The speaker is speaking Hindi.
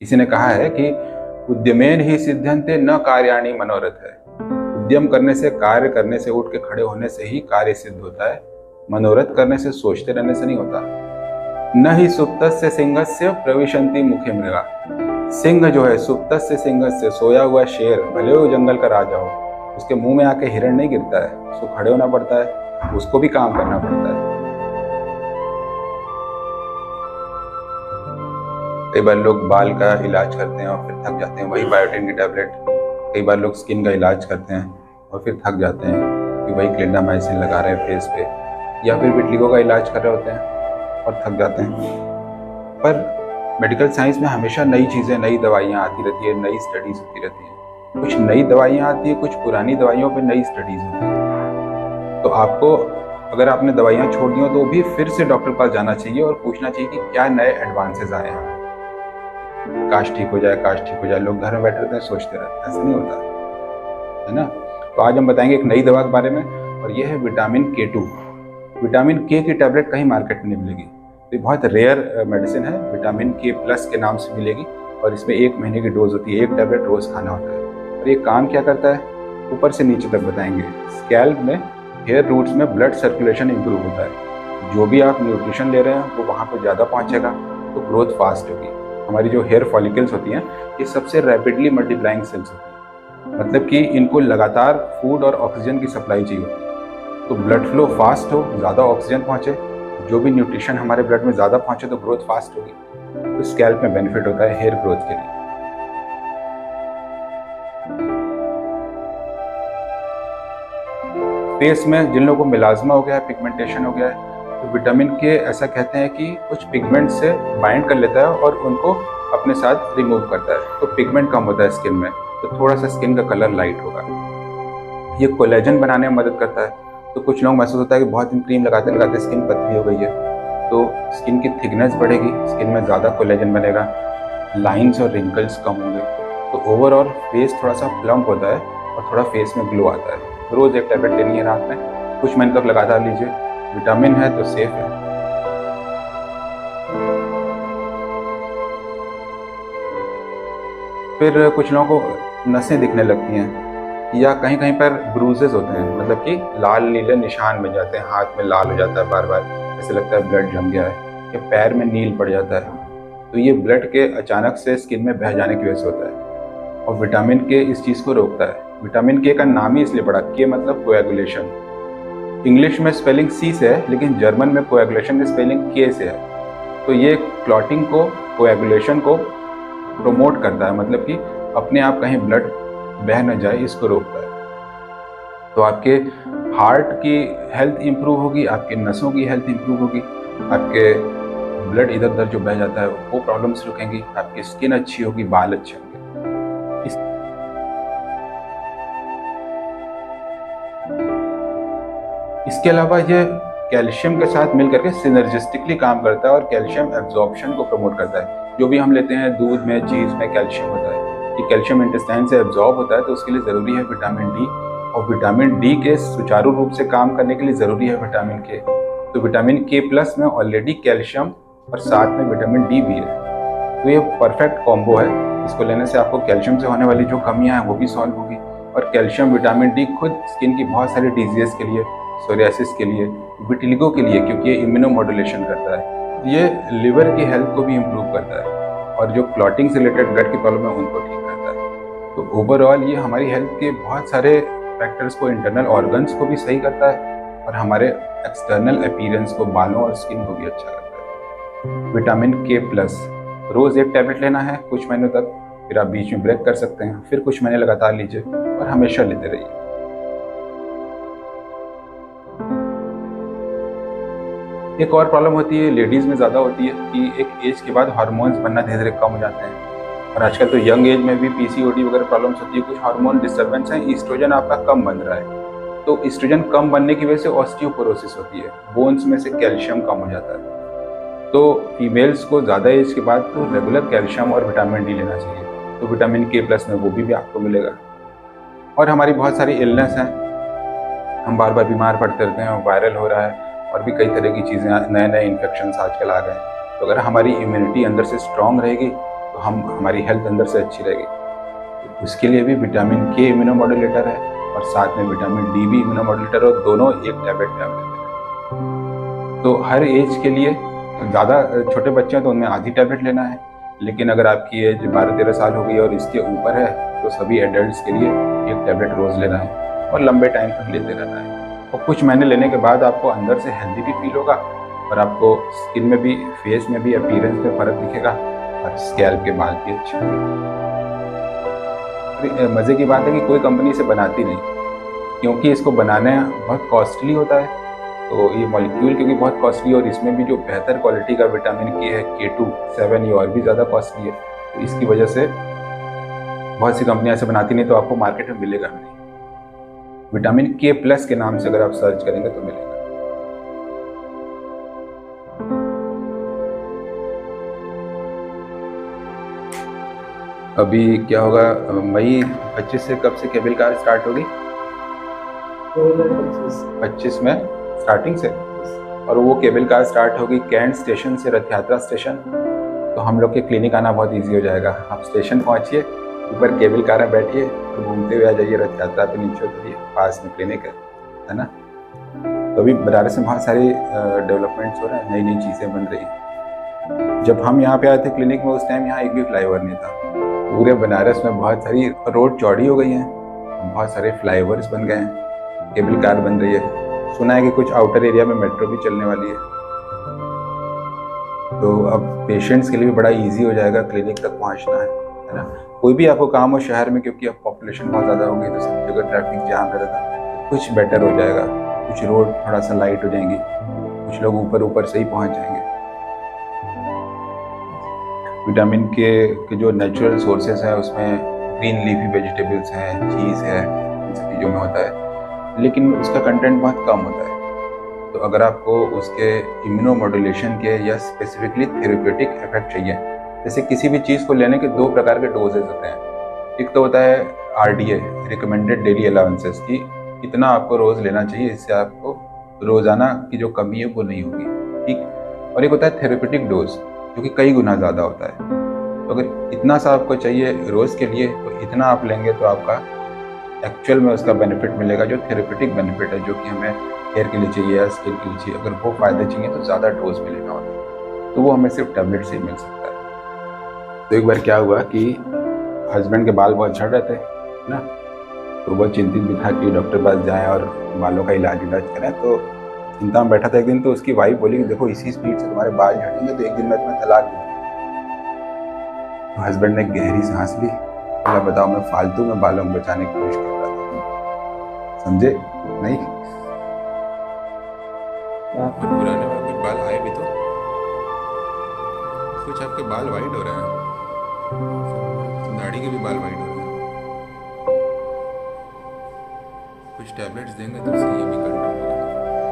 किसी ने कहा है कि उद्यमेन ही सिद्ध्यन्ते न कार्याणि मनोरथ है। उद्यम करने से, कार्य करने से, उठ के खड़े होने से ही कार्य सिद्ध होता है। मनोरथ करने से, सोचते रहने से नहीं होता। न ही सुप्तस्य सिंहस्य प्रविशन्ति मुखे मृगा। सिंह जो है, सुप्तस्य सिंहस्य, सोया हुआ शेर, भले वो जंगल का राजा हो, उसके मुंह में आके हिरण नहीं गिरता है, उसको खड़े होना पड़ता है, उसको भी काम करना पड़ता है। कई बार लोग बाल का इलाज करते हैं और फिर थक जाते हैं, वही बायोटिन की टैबलेट। कई बार लोग स्किन का इलाज करते हैं और फिर थक जाते हैं कि वही क्लिंडामाइसिन लगा रहे हैं फेस पे, या फिर विटलिगो का इलाज कर रहे होते हैं और थक जाते हैं। पर मेडिकल साइंस में हमेशा नई चीज़ें, नई दवाइयाँ आती रहती है, नई स्टडीज होती रहती हैं। कुछ नई दवाइयाँ आती है, कुछ पुरानी दवाइयों पे नई स्टडीज होती है। तो आपको, अगर आपने दवाइयाँ छोड़ दी हो तो भी फिर से डॉक्टर के पास जाना चाहिए और पूछना चाहिए कि क्या नए एडवांसेस आए हैं। काश ठीक हो जाए, काश ठीक हो जाए। लोग घर में बैठे रहते हैं, सोचते रहते हैं, ऐसा नहीं होता है ना। तो आज हम बताएंगे एक नई दवा के बारे में, और ये है विटामिन K2। विटामिन K की टैबलेट कहीं मार्केट में नहीं मिलेगी। तो ये बहुत रेयर मेडिसिन है, विटामिन K+ के नाम से मिलेगी, और इसमें 1 महीने की डोज होती है, 1 टैबलेट रोज खाना होता है। और ये काम क्या करता है, ऊपर से नीचे तक बताएंगे। स्कैल्प में, हेयर रूट्स में ब्लड सर्कुलेशन इंप्रूव होता है। जो भी आप न्यूट्रिशन ले रहे हैं वो वहाँ पर ज़्यादा पहुँचेगा, तो ग्रोथ फास्ट होगी। हमारी जो हेयर फॉलिकल्स होती हैं, ये सबसे रैपिडली मल्टीप्लाइंग सेल्स होती हैं, मतलब कि इनको लगातार फूड और ऑक्सीजन की सप्लाई चाहिए होती है। तो ब्लड फ्लो फास्ट हो, ज़्यादा ऑक्सीजन पहुँचे, जो भी न्यूट्रिशन हमारे ब्लड में ज़्यादा पहुँचे तो ग्रोथ फास्ट होगी। तो स्कैल्प में बेनिफिट होता है हेयर ग्रोथ के लिए। फेस में जिन लोगों को मिलाज्मा हो गया है, पिगमेंटेशन हो गया है, तो विटामिन K ऐसा कहते हैं कि कुछ पिगमेंट से बाइंड कर लेता है और उनको अपने साथ रिमूव करता है। तो पिगमेंट कम होता है स्किन में, तो थोड़ा सा स्किन का कलर लाइट होगा। ये कोलेजन बनाने में मदद करता है। तो कुछ लोग महसूस होता है कि बहुत दिन क्रीम लगाते लगाते स्किन पतली हो गई है, तो स्किन की थिकनेस बढ़ेगी, स्किन में ज़्यादा कोलेजन बनेगा, लाइन्स और रिंकल्स कम होंगे। तो ओवरऑल फेस थोड़ा सा प्लम्प होता है और थोड़ा फेस में ग्लो आता है। रोज़ 1 टैबलेट लेनी है रात में, कुछ महीने तक लगातार लीजिए। विटामिन है तो सेफ है। फिर कुछ लोगों को नसें दिखने लगती हैं, या कहीं कहीं पर ब्रूजेस होते हैं, मतलब कि लाल नीले निशान बन जाते हैं, हाथ में लाल हो जाता है बार बार, ऐसे लगता है ब्लड जम गया है, या पैर में नील पड़ जाता है। तो ये ब्लड के अचानक से स्किन में बह जाने की वजह से होता है, और विटामिन K इस चीज़ को रोकता है। विटामिन K का नाम ही इसलिए पड़ा, K मतलब कोएगुलेशन। इंग्लिश में स्पेलिंग C से है, लेकिन जर्मन में कोएगुलेशन की स्पेलिंग K से है। तो ये क्लॉटिंग को, कोएगुलेशन को प्रोमोट करता है, मतलब कि अपने आप कहीं ब्लड बह न जाए, इसको रोकता है। तो आपके हार्ट की हेल्थ इंप्रूव होगी, आपके नसों की हेल्थ इंप्रूव होगी, आपके ब्लड इधर उधर जो बह जाता है वो प्रॉब्लम्स रुकेंगी, आपकी स्किन अच्छी होगी, बाल अच्छे होंगे। इसके अलावा ये कैल्शियम के साथ मिलकर के सिनर्जिस्टिकली काम करता है और कैल्शियम एब्जॉर्प्शन को प्रमोट करता है। जो भी हम लेते हैं दूध में, चीज़ में कैल्शियम होता है, ये कैल्शियम इंटेस्टाइन से एब्जॉर्ब होता है, तो उसके लिए ज़रूरी है विटामिन D। और विटामिन D के सुचारू रूप से काम करने के लिए ज़रूरी है विटामिन K। तो विटामिन K+ में ऑलरेडी कैल्शियम और साथ में विटामिन D भी है। तो ये परफेक्ट कॉम्बो है। इसको लेने से आपको कैल्शियम से होने वाली जो कमियाँ हैं वो भी सॉल्व होगी, और कैल्शियम विटामिन D खुद स्किन की बहुत सारी डिजीज़ के लिए, सोरियासिस के लिए, विटिलिगो के लिए, क्योंकि ये इम्यूनो मॉड्यूलेशन करता है, ये लिवर की हेल्थ को भी इम्प्रूव करता है, और जो क्लॉटिंग से रिलेटेड ब्लड की प्रॉब्लम है उनको ठीक करता है। तो ओवरऑल ये हमारी हेल्थ के बहुत सारे फैक्टर्स को, इंटरनल ऑर्गन्स को भी सही करता है, और हमारे एक्सटर्नल अपीयरेंस को, बालों और स्किन को भी अच्छा करता है। विटामिन K+, रोज़ 1 टैबलेट लेना है कुछ महीनों तक, फिर आप बीच में ब्रेक कर सकते हैं, फिर कुछ महीने लगातार लीजिए, और हमेशा लेते रहिए। एक और प्रॉब्लम होती है, लेडीज़ में ज़्यादा होती है, कि एक एज के बाद हार्मोन्स बनना धीरे धीरे कम हो जाते हैं, और आजकल तो यंग एज में भी PCOD वगैरह प्रॉब्लम्स होती है, कुछ हार्मोन डिस्टर्बेंस है, ईस्ट्रोजन आपका कम बन रहा है। तो ईस्ट्रोजन कम बनने की वजह से ऑस्टियोपोरोसिस होती है, बोन्स में से कैल्शियम कम हो जाता है। तो फीमेल्स को ज़्यादा एज के बाद तो रेगुलर कैल्शियम और विटामिन D लेना चाहिए। तो विटामिन K+ में वो भी आपको मिलेगा। और हमारी बहुत सारी इलनेस हैं, हम बार बार बीमार पड़ते रहते हैं, वायरल हो रहा है, और भी कई तरह की चीज़ें, नए नए इन्फेक्शंस आजकल आ गए हैं। तो अगर हमारी इम्यूनिटी अंदर से स्ट्रांग रहेगी तो तो हमारी हेल्थ अंदर से अच्छी रहेगी। उसके लिए भी विटामिन के इम्यूनोमॉड्यूलेटर है और साथ में विटामिन डी भी इम्यूनोमॉड्यूलेटर, और दोनों एक टैबलेट में अवेलेबल है। तो हर एज के लिए, ज़्यादा छोटे बच्चे हैं तो उनमें आधी टैबलेट लेना है, लेकिन अगर आपकी एज 12-13 साल हो गई और इसके ऊपर है तो सभी एडल्ट्स के लिए एक टैबलेट रोज़ लेना है और लंबे टाइम तक लेते रहना है। और कुछ महीने लेने के बाद आपको अंदर से हेल्दी भी फील होगा और आपको स्किन में भी, फेस में भी, अपीयरेंस में फ़र्क दिखेगा और स्कैल्प के बाल भी अच्छे होंगे। मज़े की बात है कि कोई कंपनी इसे बनाती नहीं, क्योंकि इसको बनाना बहुत कॉस्टली होता है। तो ये मॉलिक्यूल क्योंकि बहुत कॉस्टली, और इसमें भी जो बेहतर क्वालिटी का विटामिन के है, K2, 7, ये और भी ज़्यादा कॉस्टली है। तो इसकी वजह से बहुत सी कंपनियां ऐसे बनाती नहीं, तो आपको मार्केट में मिलेगा नहीं। विटामिन K+ के नाम से अगर आप सर्च करेंगे तो मिलेगा। अभी क्या होगा, मई 25 से, कब से केबल कार स्टार्ट होगी? 25 में स्टार्टिंग से, और वो केबल कार स्टार्ट होगी कैंट स्टेशन से रथ यात्रा स्टेशन। तो हम लोग के क्लिनिक आना बहुत इजी हो जाएगा। आप स्टेशन पहुंचिए, ऊपर केबल कार में बैठिए और घूमते हुए आ जाइए, रथ यात्रा पे नीचे उतरिए, पास में क्लिनिक है ना। तो अभी बनारस में बहुत सारी डेवलपमेंट्स हो रहे हैं, नई नई चीज़ें बन रही हैं। जब हम यहाँ पे आए थे क्लिनिक में, उस टाइम यहाँ एक भी फ्लाईओवर नहीं था। पूरे बनारस में बहुत सारी रोड चौड़ी हो गई हैं, बहुत सारे फ्लाईओवर्स बन गए हैं, केबल कार बन रही है। सुना है कि कुछ आउटर एरिया में मेट्रो भी चलने वाली है। तो अब पेशेंट्स के लिए भी बड़ा इजी हो जाएगा क्लिनिक तक पहुंचना है ना। कोई भी आपको काम हो शहर में, क्योंकि अब पॉपुलेशन बहुत ज़्यादा होगी तो सब जगह ट्रैफिक जाम रहता था, तो कुछ बेटर हो जाएगा। कुछ रोड थोड़ा सा लाइट हो जाएंगी, कुछ लोग ऊपर से ही पहुंच जाएंगे। विटामिन के जो नेचुरल सोर्सेस हैं उसमें ग्रीन लीफी वेजिटेबल्स हैं, चीज़ है, इन सब चीज़ों में होता है, लेकिन उसका कंटेंट बहुत कम होता है। तो अगर आपको उसके इम्यूनोमॉड्यूलेशन के या स्पेसिफिकली थेरेप्यूटिक इफेक्ट चाहिए, जैसे किसी भी चीज़ को लेने के 2 प्रकार के डोजेज होते हैं। एक तो होता है RDA, रिकमेंडेड डेली अलाउंसेस, की इतना आपको रोज़ लेना चाहिए, इससे आपको रोज़ाना की जो कमी है वो नहीं होगी, ठीक। और एक होता है थेरेप्यूटिक डोज, जो कि कई गुना ज़्यादा होता है। तो अगर इतना सा आपको चाहिए रोज़ के लिए, तो इतना आप लेंगे तो आपका एक्चुअल में उसका बेनिफिट मिलेगा, जो थेरेप्यूटिक बेनिफिट है, जो कि हमें हेयर के लिए चाहिए या स्किन के लिए चाहिए। अगर वो फ़ायदे चाहिए तो ज़्यादा डोज में लेना होता है, तो वो हमें सिर्फ टैबलेट से ही मिल सकता है। तो एक बार क्या हुआ कि हस्बैंड के बाल बहुत झड़ रहे थे ना, तो वो चिंतित भी था कि डॉक्टर पास जाएँ और बालों का इलाज करें। तो चिंता में बैठा था एक दिन, तो उसकी वाइफ बोली कि देखो इसी स्पीड से तुम्हारे बाल झड़ेंगे तो एक दिन में तुम्हें तलाक दूँ। तो हस्बैंड ने गहरी सांस ली, बोला बताओ मैं फालतू में बालों को बचाने की कोशिश कर रहा था, समझे नहीं। और पुराने में कुछ बाल आए भी तो कुछ आपके बाल वाइट हो रहे हैं, दाढ़ी के भी बाल वाइट हो रहे हैं। कुछ टैबलेट्स देंगे तो उससे ये भी कंट्रोल